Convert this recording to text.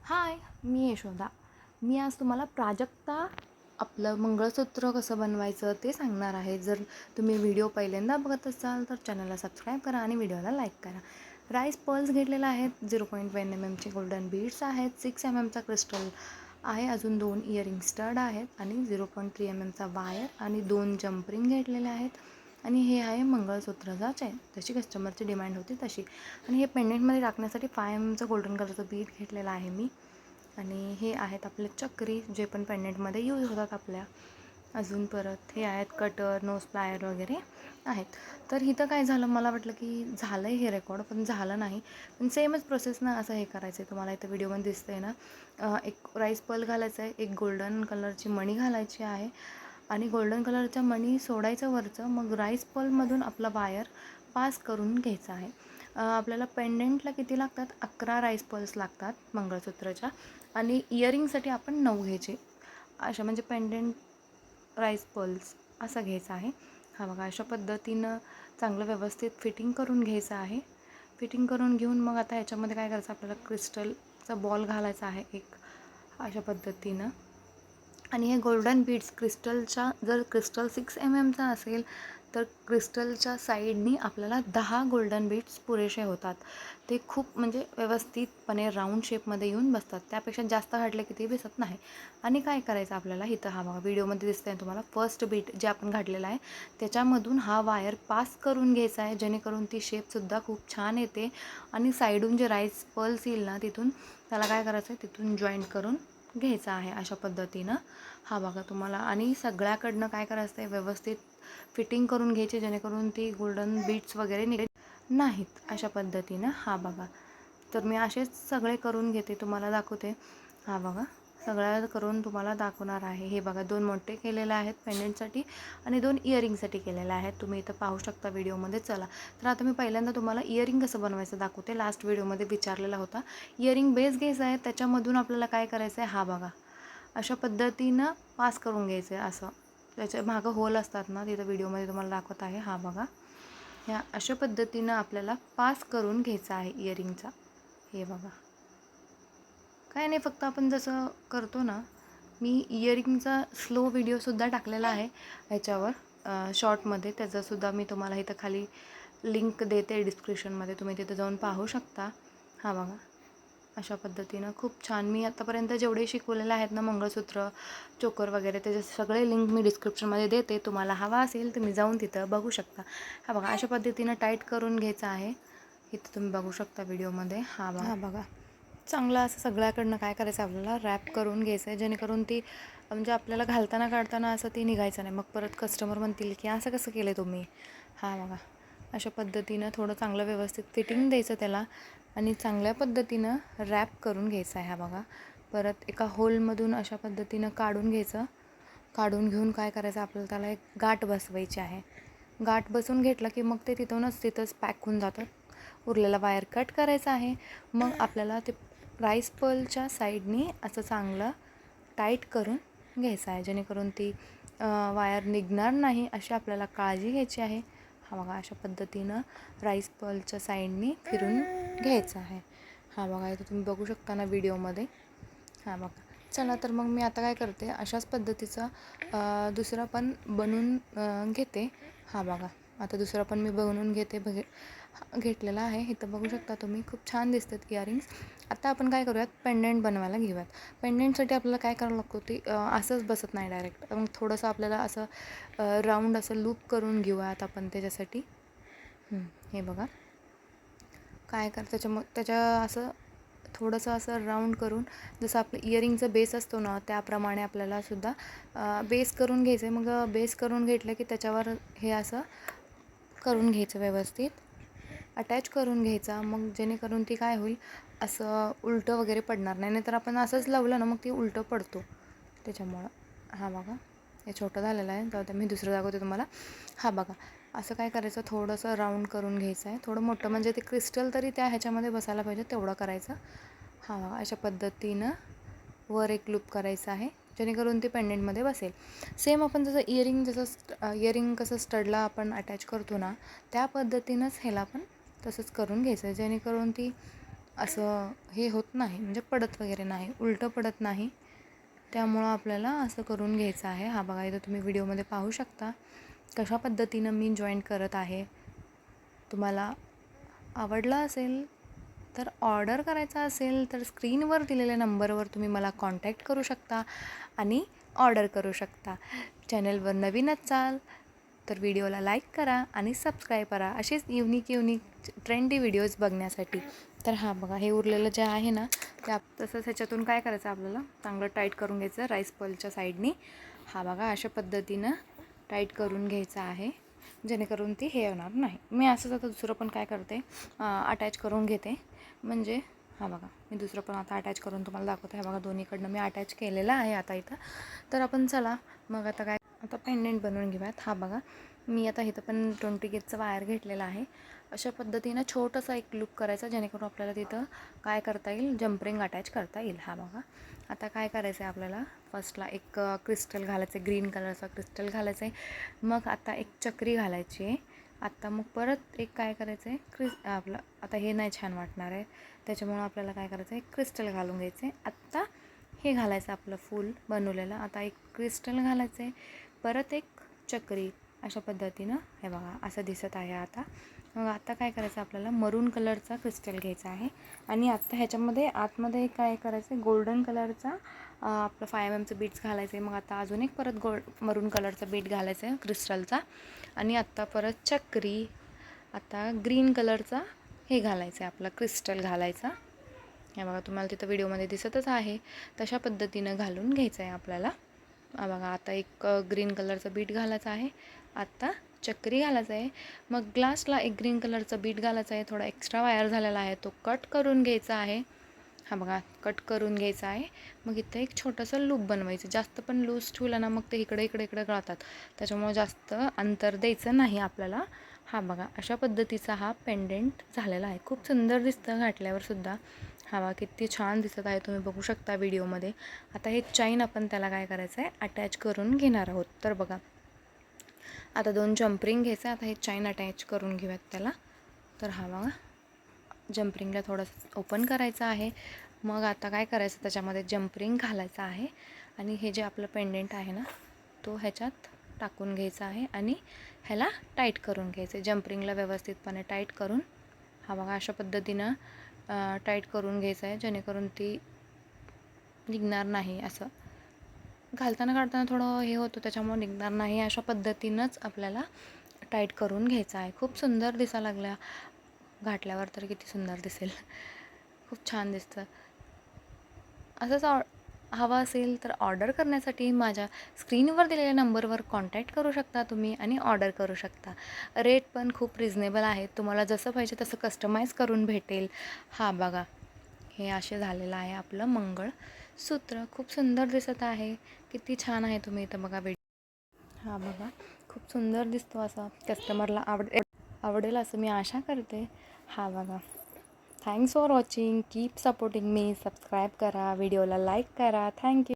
हाय, मी यशोदा. मी आज तुम्हाला प्राजक्ता आपलं मंगळसूत्र कसं बनवायचं ते सांगणार आहे. जर तुम्ही व्हिडिओ पहिल्यांदा बघत असाल तर चॅनलला सबस्क्राईब करा आणि व्हिडिओला लाईक करा. राईस पर्ल्स घेतलेला आहेत, 0.1 mm गोल्डन बीड्स आहेत, 6 mm क्रिस्टल आहे, अजून 2 इयरिंग स्टड आहेत आणि 0.3 mm वायर आणि 2 जम्परिंग घेतलेले आहेत. आणि हे आहे मंगळसूत्राचा चेन, जशी कस्टमरची डिमांड होती तशी. आणि हे पेंडेंटमध्ये टाकण्यासाठी 5 mm गोल्डन कलरचं बीड घेतलेलं आहे मी. आणि हे आहेत आपले चक्री, जे पण पेंडेंटमध्ये यूज होतात आपल्या. अजून परत हे आहेत कटर, नोज प्लायर वगैरे आहेत. तर इथं काय झालं, मला वाटलं की झालं आहे हे रेकॉर्ड, पण झालं नाही. पण सेमच प्रोसेस ना, असं हे करायचं आहे. तुम्हाला इथं व्हिडिओमध्ये दिसतं आहे ना, एक राईस पर्ल घालायचं आहे, एक गोल्डन कलरची मणी घालायची आहे आणि गोल्डन कलरच्या मणी सोडायचं वरचं. मग राईस पर्लमधून आपला वायर पास करून घ्यायचा आहे. आपल्याला पेंडेंटला किती लागतात, 11 राईस पर्ल्स लागतात मंगळसूत्राच्या. आणि इयरिंगसाठी आपण 9 घ्यायचे. अशा म्हणजे पेंडेंट राईस पर्ल्स असा घ्यायचा आहे. हा बघा, अशा पद्धतीनं चांगलं व्यवस्थित फिटिंग करून घ्यायचं आहे. फिटिंग करून घेऊन मग आता ह्याच्यामध्ये काय करायचं, आपल्याला क्रिस्टलचा बॉल घालायचा आहे एक, अशा पद्धतीनं. आणि हे गोल्डन बीड्स क्रिस्टलच्या, जर क्रिस्टल 6 mmचा असेल तर क्रिस्टलच्या साईडनी आपल्याला 10 गोल्डन बीड्स पुरेसे होतात. ते खूप म्हणजे व्यवस्थितपणे राऊंड शेपमध्ये येऊन बसतात. त्यापेक्षा जास्त घातले की ते दिसत नाही. आणि काय करायचं आपल्याला, इथं हा बघा व्हिडिओमध्ये दिसतंय तुम्हाला, फर्स्ट बीट जे आपण घातलेलं आहे त्याच्यामधून हा वायर पास करून घ्यायचा आहे, जेणेकरून ती शेपसुद्धा खूप छान येते. आणि साईडून जे राईस पर्ल्स येईल ना, तिथून त्याला काय करायचं आहे, तिथून जॉईंट करून घ्यायचा आहे अशा पद्धतीनं. हा बघा तुम्हाला. आणि सगळ्याकडनं काय करायचं आहे, व्यवस्थित फिटिंग करून घ्यायची, जेणेकरून ती गोल्डन बीट्स वगैरे निघत नाहीत अशा पद्धतीनं. हा बघा, तर मी असेच सगळे करून घेते, तुम्हाला दाखवते. हा बघा, सगळ्या करून तुम्हाला दाखवणार आहे. हे बघा, 2 मोठे केलेले आहेत पेंडेंटसाठी आणि 2 इयरिंगसाठी केलेले आहेत. तुम्ही इथं पाहू शकता व्हिडिओमध्ये. चला, तर आता मी पहिल्यांदा तुम्हाला इयरिंग कसं बनवायचं दाखवते. लास्ट व्हिडिओमध्ये विचारलेला होता. इयरिंग बेस घ्यायचा आहे, त्याच्यामधून आपल्याला काय करायचं आहे, हा बघा अशा पद्धतीनं पास करून घ्यायचं आहे. असं त्याच्या मागं होल असतात ना, तिथं व्हिडिओमध्ये तुम्हाला दाखवत आहे. हा बघा, ह्या अशा पद्धतीनं आपल्याला पास करून घ्यायचा आहे इयरिंगचा. हे बघा, काय नाही, फक्त आपण जसं करतो ना, मी इयरिंगचा स्लो व्हिडिओसुद्धा टाकलेला आहे ह्याच्यावर शॉर्टमध्ये. त्याचासुद्धा मी तुम्हाला इथं खाली लिंक देते डिस्क्रिप्शनमध्ये, तुम्ही तिथं जाऊन पाहू शकता. हा बघा, अशा पद्धतीनं खूप छान. मी आतापर्यंत जेवढे शिकवलेले आहेत ना, मंगळसूत्र, चोकर वगैरे, त्याचे सगळे लिंक मी डिस्क्रिप्शनमध्ये देते. तुम्हाला हवा असेल तुम्ही जाऊन तिथं बघू शकता. हा बघा, अशा पद्धतीनं टाईट करून घ्यायचं आहे. इथं तुम्ही बघू शकता व्हिडिओमध्ये. हा बघा, चांगलं असं सगळ्याकडनं काय करायचं, आपल्याला रॅप करून घ्यायचं आहे, जेणेकरून ती म्हणजे आपल्याला घालताना काढताना असं ती निघायचं नाही. मग परत कस्टमर म्हणतील की असं कसं केलं तुम्ही. हा बघा, अशा पद्धतीनं थोडं चांगलं व्यवस्थित फिटिंग द्यायचं त्याला आणि चांगल्या पद्धतीनं रॅप करून घ्यायचं आहे. हा बघा, परत एका होलमधून अशा पद्धतीनं काढून घ्यायचं. काढून घेऊन काय करायचं, आपल्याला त्याला एक गाठ बसवायची आहे. गाठ बसून घेतलं की मग ते तिथंच पॅक होऊन जातं. उरलेला वायर कट करायचा आहे. मग आपल्याला ते राईस पर्लच्या साईडनी असं चांगलं टाईट करून घ्यायचं आहे, जेणेकरून ती वायर निघणार नाही अशी आपल्याला काळजी घ्यायची आहे. हा बघा, अशा पद्धतीनं राईस पर्लच्या साईडनी फिरून घ्यायचं आहे. हा बघा, इथं तुम्ही बघू शकता ना व्हिडिओमध्ये. हा बघा, चला तर मग मी आता काय करते, अशाच पद्धतीचा दुसरा पण बनवून घेते. हा बघा, आता दुसरा पण मी बनवून घेतलेला आहे. इथं बघू शकता तुम्ही, खूप छान दिसतात इयरिंग्स. आता आपण काय करूयात, पेंडेंट बनवायला घेऊयात. पेंडेंटसाठी आपल्याला काय करावं लागतं, ते असंच बसत नाही डायरेक्ट. मग थोडंसं आपल्याला असं राऊंड असं लूप करून घेऊयात आपण त्याच्यासाठी. हे बघा, काय त्याच्या असं थोडंसं असं राऊंड करून, जसं आपलं इयरिंगचं बेस असतो ना, त्याप्रमाणे आपल्याला सुद्धा बेस करून घ्यायचं आहे. मग बेस करून घेतलं की त्याच्यावर हे असं करून घ्यायचं, व्यवस्थित अटॅच करून घ्यायचा. मग जेणेकरून ती काय होईल, असं उलटं वगैरे पडणार नाही. नाहीतर आपण असंच लावलं ना, मग ती उलटं पडतो त्याच्यामुळं. हा बघा, हे छोटं झालेलं आहे, तर मी दुसरं दाखवते तुम्हाला. हा बघा, असं काय करायचं, थोडंसं राऊंड करून घ्यायचं आहे. थोडं मोठं म्हणजे ते क्रिस्टल तरी त्या ह्याच्यामध्ये बसायला पाहिजे तेवढं करायचं. हा बघा, अशा पद्धतीनं वर एक लूप करायचं आहे, जेणेकरून ते पेंडेंटमध्ये बसेल. सेम आपण जसं इयरिंग कसं स्टडला आपण अटॅच करतो ना, त्या पद्धतीनंच ह्याला पण तसंच करून घ्यायचं आहे, जेणेकरून ती असं हे होत नाही, म्हणजे पडत वगैरे नाही, उलटं पडत नाही. त्यामुळं आपल्याला असं करून घ्यायचं आहे. हा बघा, इथं तुम्ही व्हिडिओमध्ये पाहू शकता कशा पद्धतीनं मी जॉईंट करत आहे. तुम्हाला आवडला असेल तर ऑर्डर करायचा असेल तर स्क्रीनवर दिलेल्या नंबरवर तुम्ही मला कॉन्टॅक्ट करू शकता आणि ऑर्डर करू शकता. चॅनलवर नवीन असाल तर व्हिडिओला लाईक करा आणि सबस्क्राईब करा असेच युनिक ट्रेंडी व्हिडिओज बघण्यासाठी. तर हा बघा, हे उरलेलं जे आहे ना त्या तसंच ह्याच्यातून काय करायचं आपल्याला चांगलं टाईट करून घ्यायचं राईस पॉलच्या साईडनी. हा बघा, अशा पद्धतीनं टाईट करून घ्यायचं आहे जेणेकरून ती हे होणार नाही. मी असंच आता दुसरं पण काय करते, अटॅच करून घेते. म्हणजे हा बघा, मी दुसरं पण आता अटॅच करून तुम्हाला दाखवते. हे बघा, दोन्हीकडनं मी अटॅच केलेलं आहे आता इथं. तर आपण चला मग आता काय, आता पेंडेंट बनवून घेऊयात. हा बघा, मी आता इथं पण 20 गेजचं वायर घेतलेलं आहे. अशा पद्धतीनं छोटंसं एक लूप करायचा जेणेकरून आपल्याला तिथं काय करता येईल, जम्परिंग अटॅच करता येईल. हा बघा, आता काय करायचं आहे आपल्याला, फर्स्टला एक क्रिस्टल घालायचं आहे, ग्रीन कलरचा क्रिस्टल घालायचं आहे. मग आता एक चक्री घालायची आहे. आत्ता मग परत एक काय करायचं आहे, आपलं आता हे नाही छान वाटणार आहे त्याच्यामुळं आपल्याला काय करायचं आहे, क्रिस्टल घालून घ्यायचं आहे. आत्ता हे घालायचं आपलं फूल बनवलेलं. आता एक क्रिस्टल घालायचं आहे, परत एक चक्री. अशा पद्धतीनं हे बघा असं दिसत आहे आता. मग आता काय करायचं आपल्याला, मरून कलरचा क्रिस्टल घ्यायचा आहे आणि आत्ता ह्याच्यामध्ये आतमध्ये काय करायचं आहे, गोल्डन कलरचा आपलं 5 mm बीट्स घालायचं आहे. मग आता अजून एक परत मरून कलरचा बीट घालायचं आहे क्रिस्टलचा आणि आत्ता परत चक्री. आता ग्रीन कलरचा हे घालायचं आहे, आपला क्रिस्टल घालायचा. हे बघा, तुम्हाला तिथं व्हिडिओमध्ये दिसतच आहे. तशा पद्धतीनं घालून घ्यायचं आहे आपल्याला. बघा, आता एक ग्रीन कलरचा बीट घालायचा आहे, आत्ता चक्री घालायचा आहे. मग ग्लासला एक ग्रीन कलरचा बीट घालायचा आहे. थोडा एक्स्ट्रा वायर झालेला आहे तो कट करून घ्यायचा आहे. हा बघा, कट करून घ्यायचा आहे. मग इथं एक छोटंसं लूप बनवायचं. जास्त पण लूज ठेवलं ना मग ते इकडे इकडे इकडे गळतात, त्याच्यामुळे जास्त अंतर द्यायचं नाही आपल्याला. हा बघा, अशा पद्धतीचा हा पेंडेंट झालेला आहे. खूप सुंदर दिसतं घातल्यावर सुद्धा. हा बघा, किती छान दिसत आहे, तुम्ही बघू शकता व्हिडिओमध्ये. आता हे चैन आपण त्याला काय करायचं आहे, अटॅच करून घेणार आहोत. तर बघा, आता 2 जम्परिंग घ्यायचं. आता हे चैन अटॅच करून घेऊयात त्याला. तर हा बघा, जम्परिंगला थोडंसं ओपन करायचं आहे. मग आता काय करायचं, त्याच्यामध्ये जम्परिंग घालायचं आहे आणि हे जे आपलं पेंडेंट आहे ना तो ह्याच्यात टाकून घ्यायचा आहे आणि ह्याला टाईट करून घ्यायचं. जम्परिंगला व्यवस्थितपणे टाईट करून, हा बघा अशा पद्धतीनं टाईट करून घ्यायचं आहे जेणेकरून ती निघणार नाही. असं घालताना काढताना थोडं हे होतं त्याच्यामुळे निघणार नाही. अशा पद्धतीनंच आपल्याला टाईट करून घ्यायचं आहे. खूप सुंदर दिसायला लागल्या घातल्यावर, तर किती सुंदर दिसेल, खूप छान दिसतं. असंच हवं असेल तर ऑर्डर करण्यासाठी माझ्या स्क्रीनवर दिलेल्या नंबरवर कॉन्टॅक्ट करू शकता तुम्ही आणि ऑर्डर करू शकता. रेट पण खूप रिजनेबल आहे, तुम्हाला जसं पाहिजे तसं कस्टमाइज करून भेटेल. हा बघा, हे असे झालेलं आहे आपलं मंगळसूत्र. खूप सुंदर दिसत आहे, किती छान आहे. तुम्ही इथं बघा हा बघा, खूप सुंदर दिसतो. असा कस्टमरला आवडेल असं मी आशा करते. हा बघा, thanks for watching, keep supporting me. Subscribe करा, व्हिडिओला लाईक करा. थँक्यू.